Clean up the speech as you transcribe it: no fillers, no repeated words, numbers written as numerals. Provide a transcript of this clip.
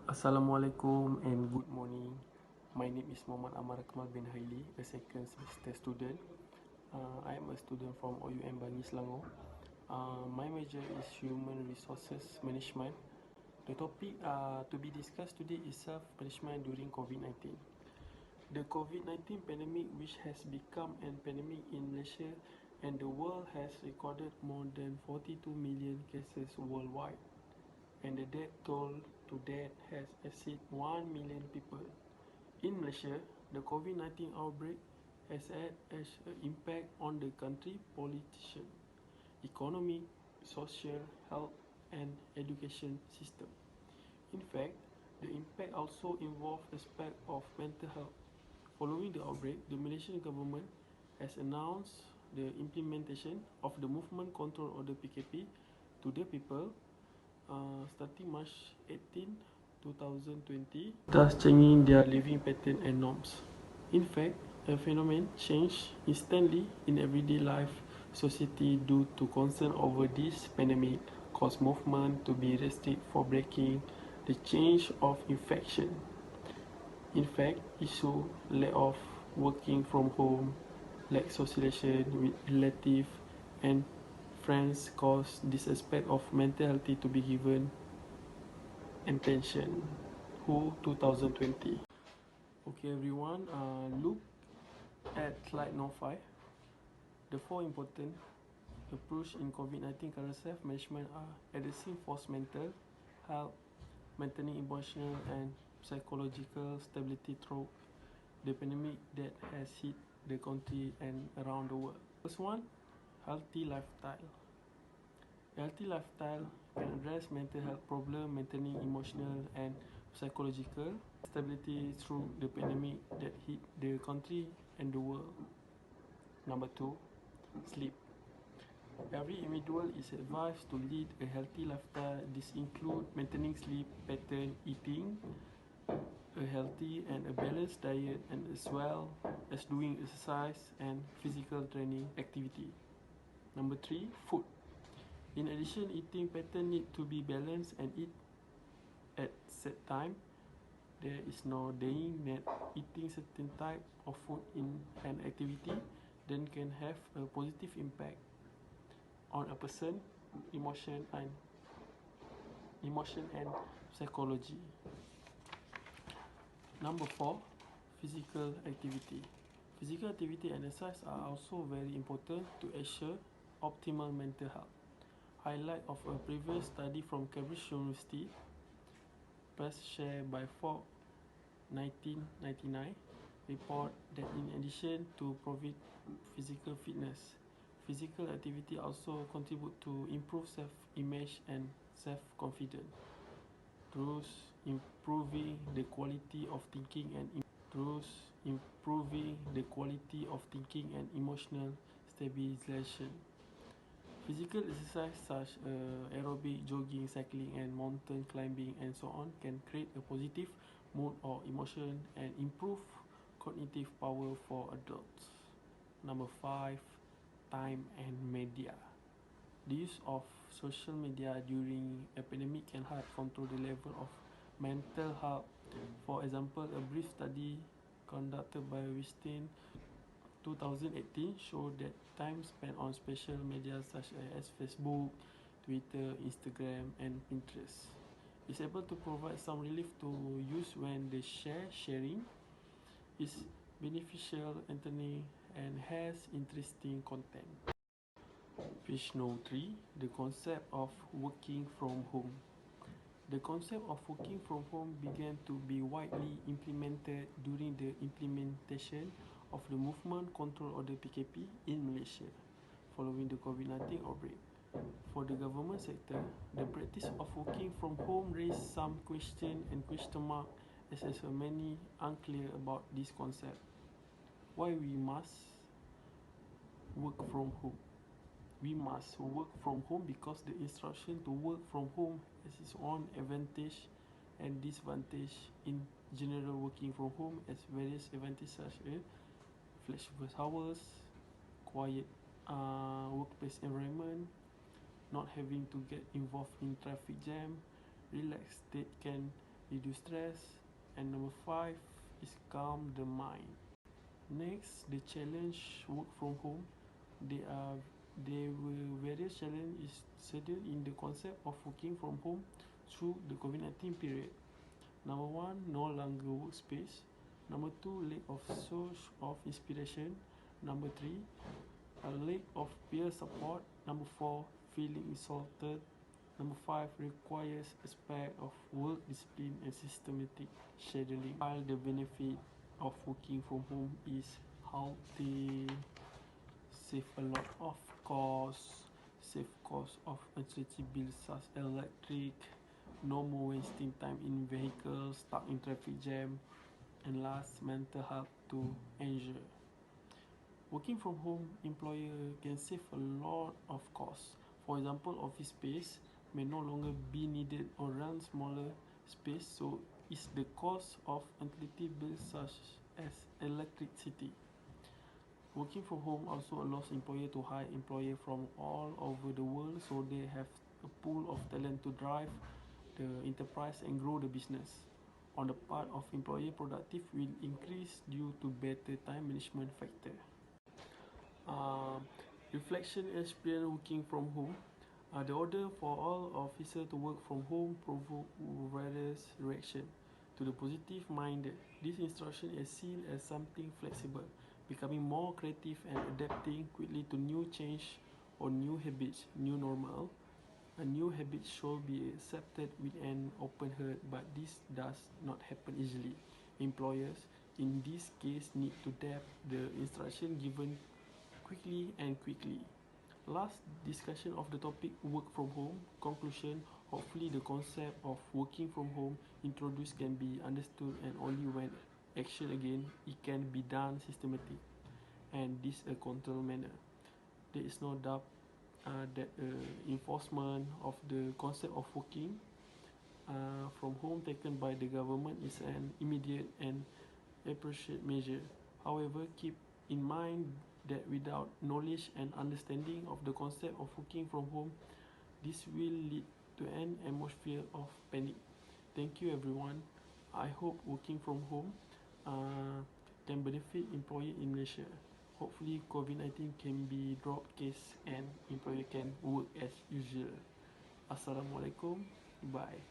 Assalamualaikum and good morning. My name is Muhammad Amar Kamal bin Haili, a second semester student. I am a student from OUM Bangi Selangor. My major is Human Resources Management. The topic to be discussed today is self-management during COVID-19. The COVID-19 pandemic, which has become an pandemic in Malaysia and the world, has recorded more than 42 million cases worldwide, and the death toll to date has exceeded 1 million people. In Malaysia, the COVID-19 outbreak has had an impact on the country politician, economy, social, health, and education system. In fact, the impact also involves aspect of mental health. Following the outbreak, the Malaysian government has announced the implementation of the Movement Control Order (PKP) to the people starting March 18, 2020, thus changing their living pattern and norms. In fact, a phenomenon changed instantly in everyday life society due to concern over this pandemic caused movement to be restricted for breaking the change of infection. In fact, issue lack of working from home, lack socialization with relatives and friends cause this aspect of mental health to be given attention. WHO 2020. Okay everyone, look at slide number 5. The 4 important approach in COVID-19 current self-management are addressing forced mental health, maintaining emotional and psychological stability through the pandemic that has hit the country and around the world. First one, healthy lifestyle. Healthy lifestyle can address mental health problem, maintaining emotional and psychological stability through the pandemic that hit the country and the world. Number 2, sleep. Every individual is advised to lead a healthy lifestyle. This includes maintaining sleep pattern, eating a healthy and a balanced diet, and as well as doing exercise and physical training activity. Number 3, food. In addition, eating pattern need to be balanced and eat at set time. There is no denying that eating certain type of food in an activity then can have a positive impact on a person emotion and psychology. Number 4, physical activity. Physical activity and exercise are also very important to ensure optimal mental health. Highlight of a previous study from Cambridge University, press shared by Fogg 1999, report that in addition to provide physical fitness, physical activity also contribute to improve self-image and self-confidence, thus improving the quality of thinking and emotional stabilization. Physical exercise such as aerobic, jogging, cycling, and mountain climbing, and so on, can create a positive mood or emotion and improve cognitive power for adults. Number 5, time and media. The use of social media during a pandemic can help control the level of mental health. For example, a brief study conducted by Weinstein 2018 showed that time spent on social media such as Facebook, Twitter, Instagram, and Pinterest is able to provide some relief to use when the sharing is beneficial, entertaining, and has interesting content. Page 3, the concept of working from home. The concept of working from home began to be widely implemented during the implementation of the Movement Control Order (PKP) in Malaysia following the COVID-19 outbreak. For the government sector, the practice of working from home raised some question and question mark as many unclear about this concept. Why we must work from home? We must work from home because the instruction to work from home has its own advantage and disadvantage. In general, working from home has various advantages such as flexible hours, quiet workplace environment, not having to get involved in traffic jam, relaxed state can reduce stress, and number 5 is calm the mind. Next, the challenge work from home. There are there were various challenges inserted in the concept of working from home through the COVID-19 period. Number 1, no longer workspace. Number 2, lack of source of inspiration. Number 3, a lack of peer support. Number 4, feeling insulted. Number 5, requires aspect of work discipline and systematic scheduling. While the benefit of working from home is healthy, save a lot of costs, save cost of unnecessary bills such as electric, no more wasting time in vehicles stuck in traffic jam, and last, mental health to ensure. Working from home, employer can save a lot of costs. For example, office space may no longer be needed or run smaller space, so is the cost of utility bills such as electricity. Working from home also allows employer to hire employees from all over the world, so they have a pool of talent to drive the enterprise and grow the business. On the part of employer, productive will increase due to better time management factor. Um, Reflection experience working from home. The order for all officers to work from home provoked various reaction. To the positive minded, this instruction is seen as something flexible, becoming more creative and adapting quickly to new change or new habits, new normal. A new habit should be accepted with an open heart, but this does not happen easily. Employers, in this case, need to adapt the instruction given quickly. Last discussion of the topic work from home. Conclusion. Hopefully the concept of working from home introduced can be understood, and only when action again it can be done systematic and this a controlled manner. There is no doubt that enforcement of the concept of working from home taken by the government is an immediate and appropriate measure. However, keep in mind that without knowledge and understanding of the concept of working from home, this will lead to an atmosphere of panic. Thank you, everyone. I hope working from home can benefit employee in Malaysia. Hopefully, COVID-19 can be dropped case and employer can work as usual. Assalamualaikum. Bye.